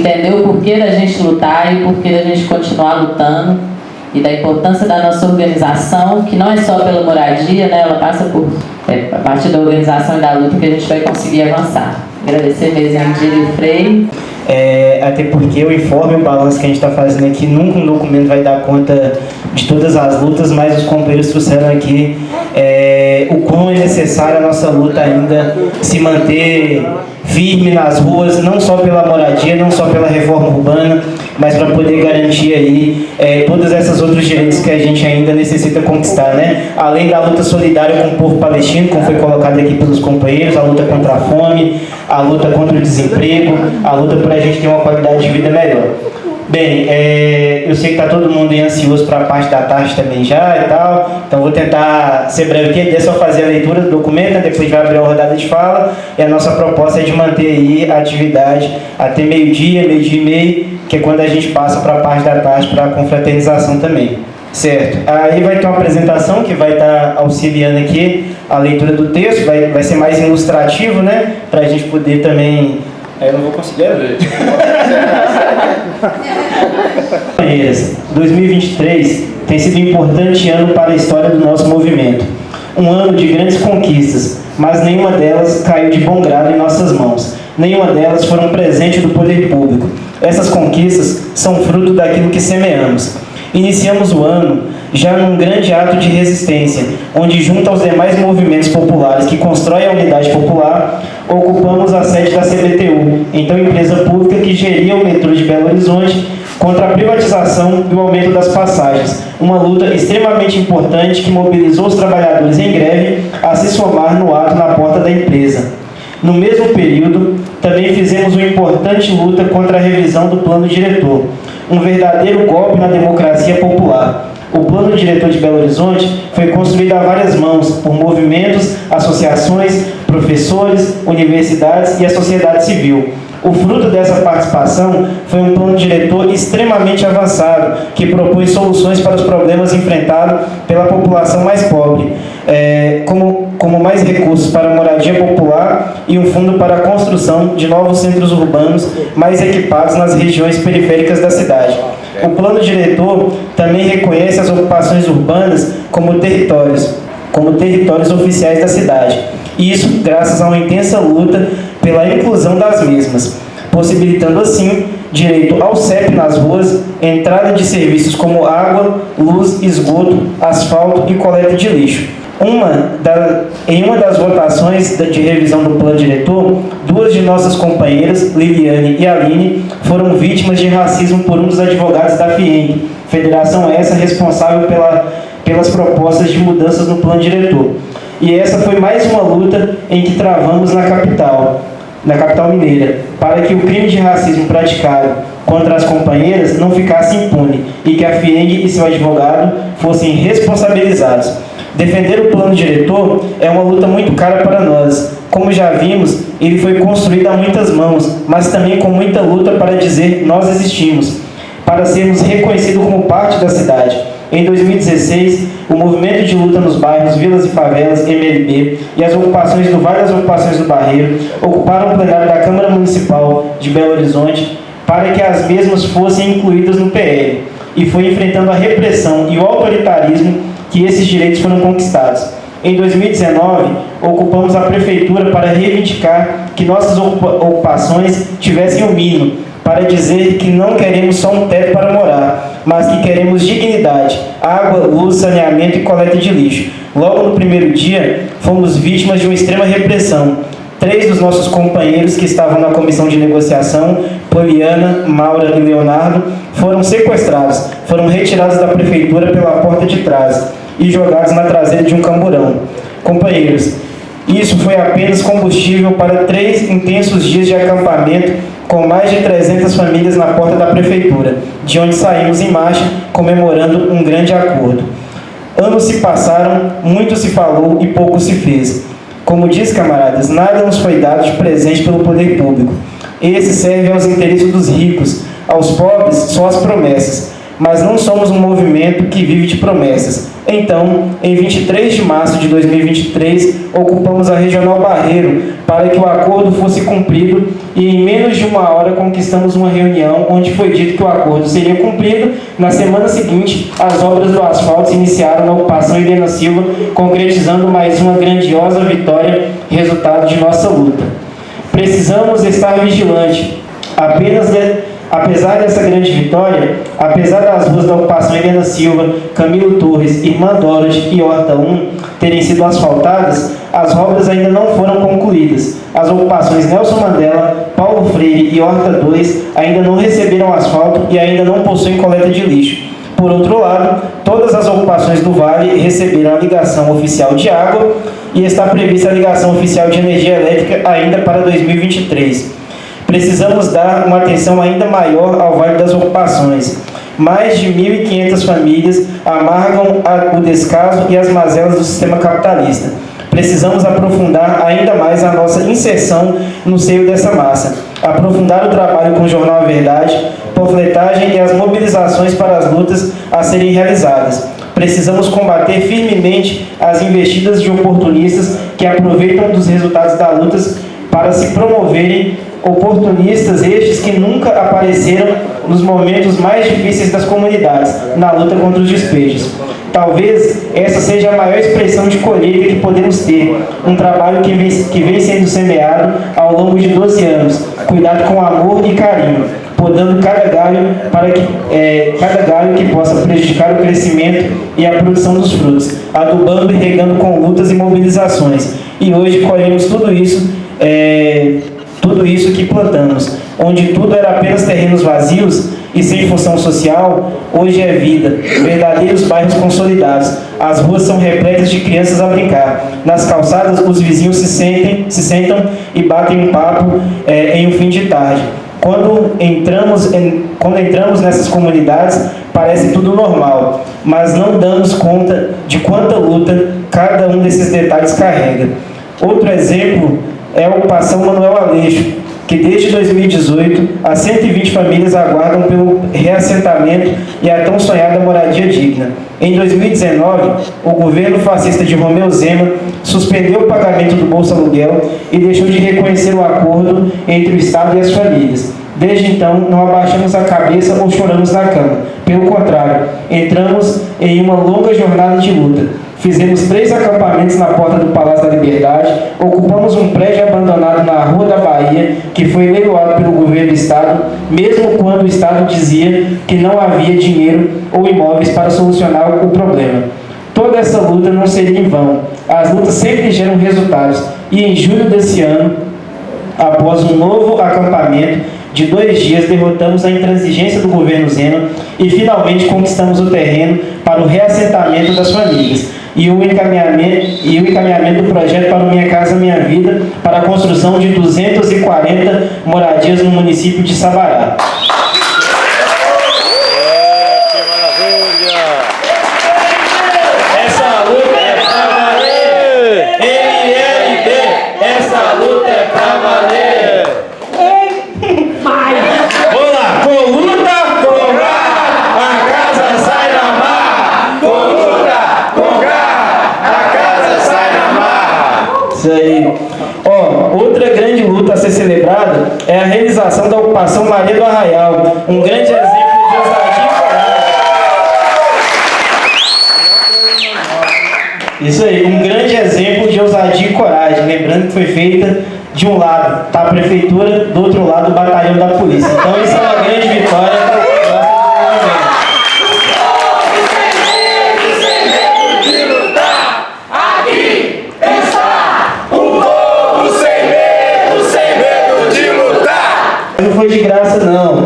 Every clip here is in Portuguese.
entender o porquê da gente lutar e o porquê da gente continuar lutando e da importância da nossa organização, que não é só pela moradia, né? Ela passa por a partir da organização e da luta que a gente vai conseguir avançar. Agradecer mesmo a Indira e Frei. Até porque o informe e o balanço que a gente está fazendo aqui, nunca um documento vai dar conta de todas as lutas, mas os companheiros trouxeram aqui o quão é necessária a nossa luta ainda se manter firme nas ruas, não só pela moradia, não só pela reforma urbana, mas para poder garantir aí todas essas outros direitos que a gente ainda necessita conquistar, né? Além da luta solidária com o povo palestino, como foi colocado aqui pelos companheiros, a luta contra a fome, a luta contra o desemprego, a luta para a gente ter uma qualidade de vida melhor. Bem, eu sei que está todo mundo ansioso para a parte da tarde também já e tal, então vou tentar ser breve aqui, é só fazer a leitura do documento, né? Depois vai abrir a rodada de fala, e a nossa proposta é de manter aí a atividade até meio-dia, meio-dia e meio, que é quando a gente passa para a parte da tarde para a confraternização também. Certo. Aí vai ter uma apresentação que vai estar auxiliando aqui a leitura do texto, vai ser mais ilustrativo, né? Para a gente poder também... Eu não vou conseguir ver. 2023 tem sido um importante ano para a história do nosso movimento. Um ano de grandes conquistas, mas nenhuma delas caiu de bom grado em nossas mãos. Nenhuma delas foi um presente do poder público. Essas conquistas são fruto daquilo que semeamos. Iniciamos o ano já num grande ato de resistência, onde, junto aos demais movimentos populares que constroem a unidade popular, ocupamos a sede da CBTU, então empresa pública que geria o metrô de Belo Horizonte, contra a privatização e o aumento das passagens. Uma luta extremamente importante que mobilizou os trabalhadores em greve a se somar no ato na porta da empresa. No mesmo período, também fizemos uma importante luta contra a revisão do plano diretor, um verdadeiro golpe na democracia popular. O plano diretor de Belo Horizonte foi construído a várias mãos por movimentos, associações, professores, universidades e a sociedade civil. O fruto dessa participação foi um plano diretor extremamente avançado, que propôs soluções para os problemas enfrentados pela população mais pobre, como mais recursos para a moradia popular e um fundo para a construção de novos centros urbanos mais equipados nas regiões periféricas da cidade. O plano diretor também reconhece as ocupações urbanas como territórios oficiais da cidade. Isso graças a uma intensa luta pela inclusão das mesmas, possibilitando assim direito ao CEP nas ruas, entrada de serviços como água, luz, esgoto, asfalto e coleta de lixo. Em uma das votações de revisão do plano diretor, duas de nossas companheiras, Liliane e Aline, foram vítimas de racismo por um dos advogados da FIENG, federação essa responsável pelas propostas de mudanças no plano diretor. E essa foi mais uma luta em que travamos na capital mineira, para que o crime de racismo praticado contra as companheiras não ficasse impune e que a FIENG e seu advogado fossem responsabilizados. Defender o plano diretor é uma luta muito cara para nós. Como já vimos, ele foi construído a muitas mãos, mas também com muita luta para dizer nós existimos, para sermos reconhecidos como parte da cidade. Em 2016, o movimento de luta nos bairros, vilas e favelas, MLB, e as ocupações do Vale das Ocupações do Barreiro ocuparam o plenário da Câmara Municipal de Belo Horizonte para que as mesmas fossem incluídas no PL, e foi enfrentando a repressão e o autoritarismo que esses direitos foram conquistados. Em 2019, ocupamos a prefeitura para reivindicar que nossas ocupações tivessem o mínimo, para dizer que não queremos só um teto para morar, mas que queremos dignidade, água, luz, saneamento e coleta de lixo. Logo no primeiro dia, fomos vítimas de uma extrema repressão. 3 dos nossos companheiros que estavam na comissão de negociação, Poliana, Maura e Leonardo, foram sequestrados, foram retirados da prefeitura pela porta de trás e jogados na traseira de um camburão. Companheiros, isso foi apenas combustível para 3 intensos dias de acampamento com mais de 300 famílias na porta da prefeitura, de onde saímos em marcha comemorando um grande acordo. Anos se passaram, muito se falou e pouco se fez. Como diz, camaradas, nada nos foi dado de presente pelo poder público. Esse serve aos interesses dos ricos, aos pobres só as promessas. Mas não somos um movimento que vive de promessas. Então, em 23 de março de 2023, ocupamos a Regional Barreiro para que o acordo fosse cumprido e em menos de uma hora conquistamos uma reunião onde foi dito que o acordo seria cumprido. Na semana seguinte, as obras do asfalto se iniciaram na ocupação Helena Silva, concretizando mais uma grandiosa vitória, resultado de nossa luta. Precisamos estar vigilantes. Apesar dessa grande vitória, apesar das ruas da ocupação Helena Silva, Camilo Torres, Irmã Dorothy e Horta 1 terem sido asfaltadas, as obras ainda não foram concluídas. As ocupações Nelson Mandela, Paulo Freire e Horta 2 ainda não receberam asfalto e ainda não possuem coleta de lixo. Por outro lado, todas as ocupações do Vale receberam a ligação oficial de água e está prevista a ligação oficial de energia elétrica ainda para 2023. Precisamos dar uma atenção ainda maior ao Vale das Ocupações. Mais de 1.500 famílias amargam o descaso e as mazelas do sistema capitalista. Precisamos aprofundar ainda mais a nossa inserção no seio dessa massa, aprofundar o trabalho com o Jornal A Verdade, panfletagem e as mobilizações para as lutas a serem realizadas. Precisamos combater firmemente as investidas de oportunistas que aproveitam dos resultados da luta para se promoverem, oportunistas estes que nunca apareceram nos momentos mais difíceis das comunidades, na luta contra os despejos. Talvez essa seja a maior expressão de colheita que podemos ter, um trabalho que vem sendo semeado ao longo de 12 anos, cuidado com amor e carinho, podando cada galho que possa prejudicar o crescimento e a produção dos frutos, adubando e regando com lutas e mobilizações. E hoje colhemos tudo isso que plantamos, onde tudo era apenas terrenos vazios e sem função social, hoje é vida, verdadeiros bairros consolidados. As ruas são repletas de crianças a brincar. Nas calçadas, os vizinhos se sentam e batem um papo em um fim de tarde. Quando entramos nessas comunidades, parece tudo normal, mas não damos conta de quanta luta cada um desses detalhes carrega. Outro exemplo é a ocupação Manuel Aleixo, que desde 2018, as 120 famílias aguardam pelo reassentamento e a tão sonhada moradia digna. Em 2019, o governo fascista de Romeu Zema suspendeu o pagamento do Bolsa Aluguel e deixou de reconhecer o acordo entre o Estado e as famílias. Desde então, não abaixamos a cabeça ou choramos na cama. Pelo contrário, entramos em uma longa jornada de luta. Fizemos 3 acampamentos na porta do Palácio da Liberdade, ocupamos um prédio abandonado na Rua da Bahia, que foi leiloado pelo governo do Estado, mesmo quando o Estado dizia que não havia dinheiro ou imóveis para solucionar o problema. Toda essa luta não seria em vão. As lutas sempre geram resultados. E em julho desse ano, após um novo acampamento de 2 dias, derrotamos a intransigência do governo Zema e finalmente conquistamos o terreno para o reassentamento das famílias e o encaminhamento do projeto para o Minha Casa Minha Vida, para a construção de 240 moradias no município de Sabará. Que maravilha! Essa luta é pra valer! MLB! Essa luta é pra valer! Vamos lá! Com luta, com garra, a casa sai na marra! Com luta, com garra, a casa sai na marra! Isso aí. Outra grande luta a ser celebrada é a realização da ocupação Maria do Arraial, um grande exemplo de ousadia e coragem. Isso aí, um grande exemplo de ousadia e coragem, lembrando que foi feita de um lado tá a prefeitura, do outro lado o batalhão da polícia. Então isso é uma grande vitória para o não foi de graça não,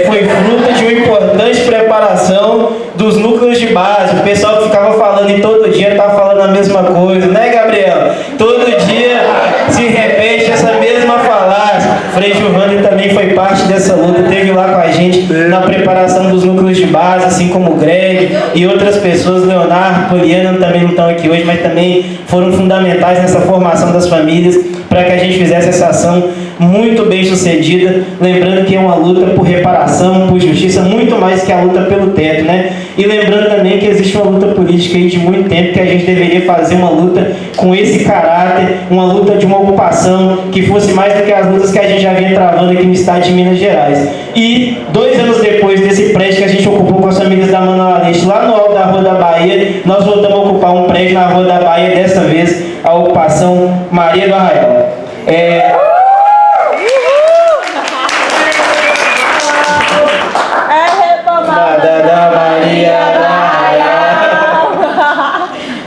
foi fruto de uma importante preparação dos núcleos de base. O pessoal que ficava falando e todo dia estava falando a mesma coisa, né, Gabriel? Todo dia se repete essa mesma falácia. Frei Giovanni também foi parte dessa luta, esteve lá com a gente na preparação dos núcleos de base, assim como o Greg e outras pessoas. Leonardo, Poliana também não estão aqui hoje, mas também foram fundamentais nessa formação das famílias para que a gente fizesse essa ação muito bem sucedida, lembrando que é uma luta por reparação, por justiça, muito mais que a luta pelo teto, né? E lembrando também que existe uma luta política aí de muito tempo que a gente deveria fazer uma luta com esse caráter, uma luta de uma ocupação que fosse mais do que as lutas que a gente já vinha travando aqui no estado de Minas Gerais. E 2 anos depois desse prédio que a gente ocupou com as famílias da Manuel Aleixo, lá no alto da Rua da Bahia, nós voltamos a ocupar um prédio na Rua da Bahia, dessa vez a ocupação Maria do Arraial.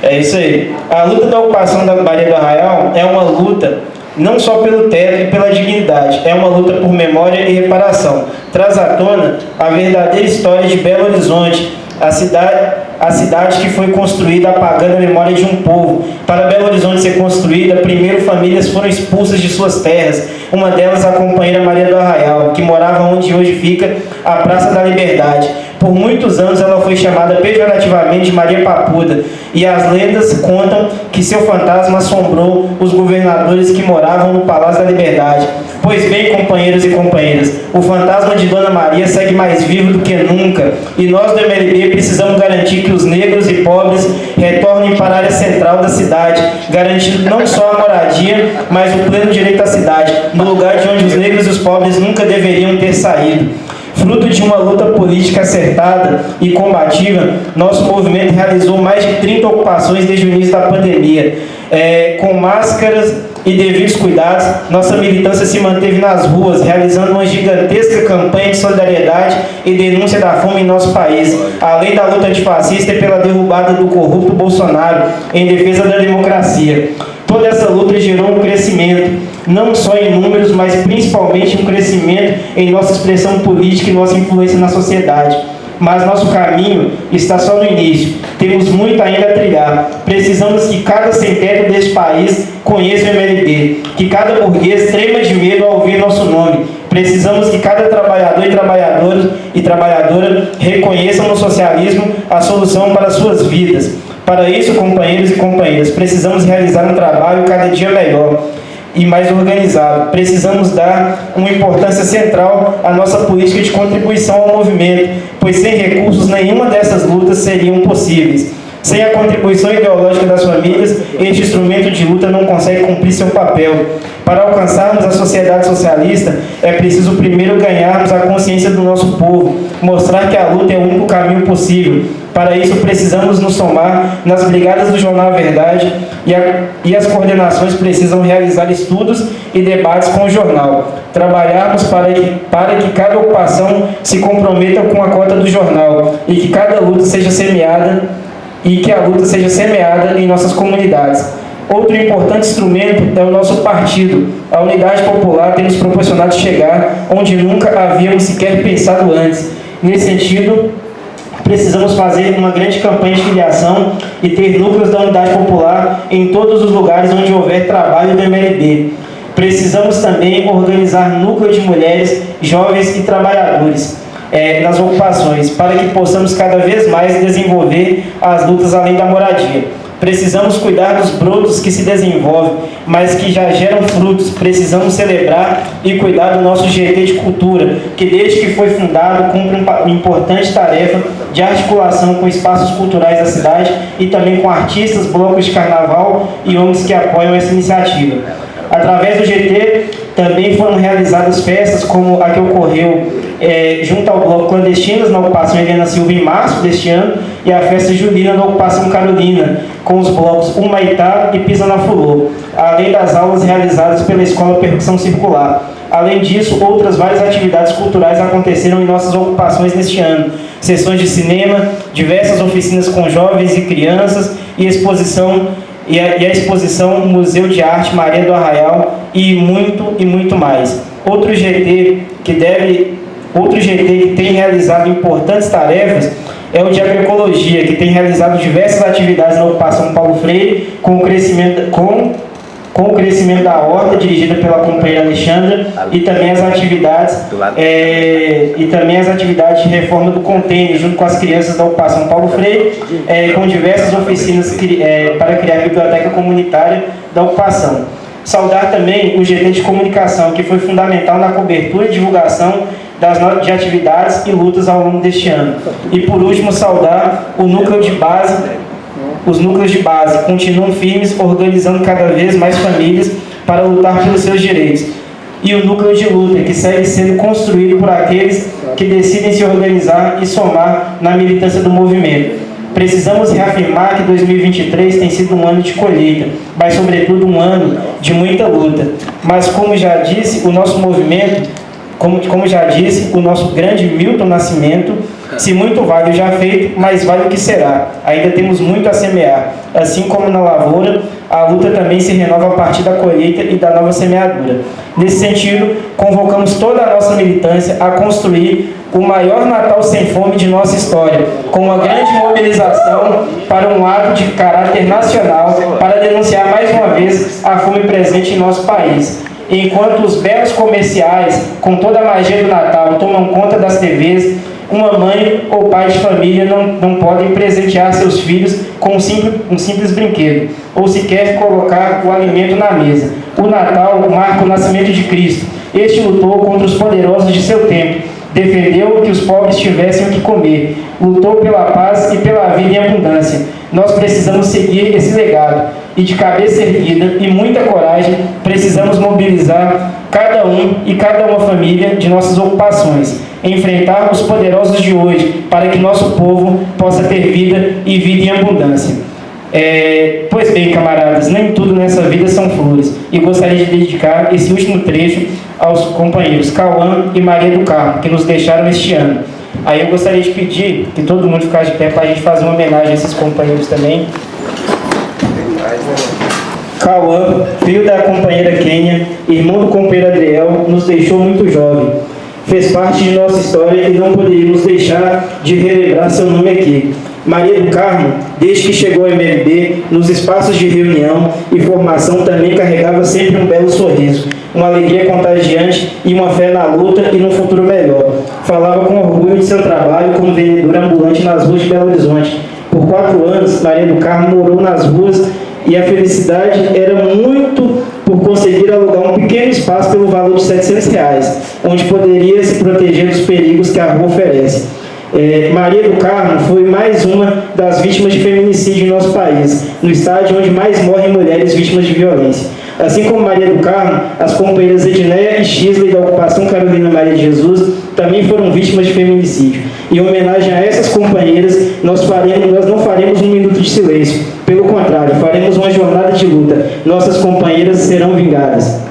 É isso aí. A luta da ocupação da Maria do Arraial é uma luta não só pelo teto e pela dignidade, é uma luta por memória e reparação. Traz à tona a verdadeira história de Belo Horizonte, a cidade que foi construída apagando a memória de um povo. Para Belo Horizonte ser construída, primeiro famílias foram expulsas de suas terras, uma delas a companheira Maria do Arraial, que morava onde hoje fica a Praça da Liberdade. Por muitos anos ela foi chamada pejorativamente de Maria Papuda, e as lendas contam que seu fantasma assombrou os governadores que moravam no Palácio da Liberdade. Pois bem, companheiros e companheiras, o fantasma de Dona Maria segue mais vivo do que nunca, e nós do MLB precisamos garantir que os negros e pobres retornem para a área central da cidade, garantindo não só a moradia, mas o pleno direito à cidade, no lugar de onde os negros e os pobres nunca deveriam ter saído. Fruto de uma luta política acertada e combativa, nosso movimento realizou mais de 30 ocupações desde o início da pandemia. Com máscaras e devidos cuidados, nossa militância se manteve nas ruas, realizando uma gigantesca campanha de solidariedade e denúncia da fome em nosso país, além da luta antifascista e pela derrubada do corrupto Bolsonaro em defesa da democracia. Toda essa luta gerou um crescimento, não só em números, mas principalmente um crescimento em nossa expressão política e nossa influência na sociedade. Mas nosso caminho está só no início. Temos muito ainda a trilhar. Precisamos que cada sem-teto deste país conheça o MLB, que cada burguês trema de medo ao ouvir nosso nome. Precisamos que cada trabalhador e trabalhadora reconheçam no socialismo a solução para suas vidas. Para isso, companheiros e companheiras, precisamos realizar um trabalho cada dia melhor e mais organizado. Precisamos dar uma importância central à nossa política de contribuição ao movimento, pois sem recursos nenhuma dessas lutas seriam possíveis. Sem a contribuição ideológica das famílias, este instrumento de luta não consegue cumprir seu papel. Para alcançarmos a sociedade socialista, é preciso primeiro ganharmos a consciência do nosso povo, mostrar que a luta é o único caminho possível. Para isso, precisamos nos somar nas brigadas do Jornal Verdade e as coordenações precisam realizar estudos e debates com o jornal. Trabalharmos para que cada ocupação se comprometa com a cota do jornal e que cada luta seja semeada em nossas comunidades. Outro importante instrumento é o nosso partido. A Unidade Popular tem nos proporcionado chegar onde nunca havíamos sequer pensado antes. Nesse sentido, precisamos fazer uma grande campanha de filiação e ter núcleos da Unidade Popular em todos os lugares onde houver trabalho do MLB. Precisamos também organizar núcleo de mulheres, jovens e trabalhadores nas ocupações, para que possamos cada vez mais desenvolver as lutas além da moradia. Precisamos cuidar dos brotos que se desenvolvem, mas que já geram frutos. Precisamos celebrar e cuidar do nosso GT de Cultura, que desde que foi fundado cumpre uma importante tarefa de articulação com espaços culturais da cidade e também com artistas, blocos de carnaval e ONGs que apoiam essa iniciativa. Através do GT também foram realizadas festas como a que ocorreu junto ao Bloco Clandestinas, na ocupação Helena Silva, em março deste ano, e a festa julina na ocupação Carolina, com os blocos Humaitá e Pisa na Fulô, além das aulas realizadas pela Escola Percussão Circular. Além disso, outras várias atividades culturais aconteceram em nossas ocupações neste ano. Sessões de cinema, diversas oficinas com jovens e crianças e a exposição Museu de Arte Maria do Arraial e muito mais. Outro GT que tem realizado importantes tarefas é o de agroecologia, que tem realizado diversas atividades na ocupação Paulo Freire, com o crescimento da horta, dirigida pela companheira Alexandra, e também as atividades de reforma do container, junto com as crianças da ocupação Paulo Freire, com diversas oficinas para criar a biblioteca comunitária da ocupação. Saudar também o GT de Comunicação, que foi fundamental na cobertura e divulgação de atividades e lutas ao longo deste ano. E por último, saudar o núcleo de base. Os núcleos de base continuam firmes, organizando cada vez mais famílias para lutar pelos seus direitos. E o núcleo de luta, que segue sendo construído por aqueles que decidem se organizar e somar na militância do movimento. Precisamos reafirmar que 2023 tem sido um ano de colheita, mas sobretudo um ano de muita luta. Mas como já disse, o nosso movimento, como já disse o nosso grande Milton Nascimento, se muito vale o já feito, mais vale o que será. Ainda temos muito a semear. Assim como na lavoura, a luta também se renova a partir da colheita e da nova semeadura. Nesse sentido, convocamos toda a nossa militância a construir o maior Natal sem fome de nossa história, com uma grande mobilização para um ato de caráter nacional para denunciar mais uma vez a fome presente em nosso país. Enquanto os belos comerciais, com toda a magia do Natal, tomam conta das TVs, uma mãe ou pai de família não podem presentear seus filhos com um simples brinquedo, ou sequer colocar o alimento na mesa. O Natal marca o nascimento de Cristo. Este lutou contra os poderosos de seu tempo, defendeu que os pobres tivessem o que comer, lutou pela paz e pela vida em abundância. Nós precisamos seguir esse legado e, de cabeça erguida e muita coragem, precisamos mobilizar cada um e cada uma família de nossas ocupações, enfrentar os poderosos de hoje, para que nosso povo possa ter vida e vida em abundância. Pois bem, camaradas, nem tudo nessa vida são flores, e gostaria de dedicar esse último trecho aos companheiros Cauã e Maria do Carmo, que nos deixaram este ano. Aí eu gostaria de pedir que todo mundo ficasse de pé para a gente fazer uma homenagem a esses companheiros também. Cauã, filho da companheira Kênia, irmão do companheiro Adriel, nos deixou muito jovem. Fez parte de nossa história e não poderíamos deixar de relembrar seu nome aqui. Maria do Carmo, desde que chegou ao MLB, nos espaços de reunião e formação também carregava sempre um belo sorriso, uma alegria contagiante e uma fé na luta e num futuro melhor. Falava com orgulho de seu trabalho como vendedora ambulante nas ruas de Belo Horizonte. Por 4 anos, Maria do Carmo morou nas ruas e a felicidade era muito por conseguir alugar um pequeno espaço pelo valor de R$700, onde poderia se proteger dos perigos que a rua oferece. Maria do Carmo foi mais uma das vítimas de feminicídio em nosso país, no estádio onde mais morrem mulheres vítimas de violência. Assim como Maria do Carmo, as companheiras Edneia e Shisley da ocupação Carolina Maria de Jesus também foram vítimas de feminicídio. Em homenagem a essas companheiras, nós não faremos um minuto de silêncio. Pelo contrário, faremos uma jornada de luta. Nossas companheiras serão vingadas.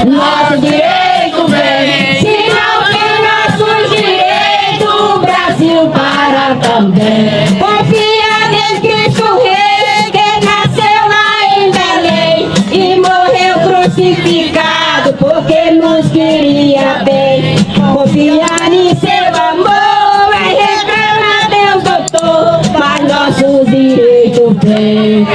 Nosso direito vem, se não tem nossos direitos, o Brasil para também. Confia em Cristo Rei, que nasceu lá em Belém e morreu crucificado porque nos queria bem. Confiar em seu amor é reclamar Deus doutor, mas nossos direitos vem.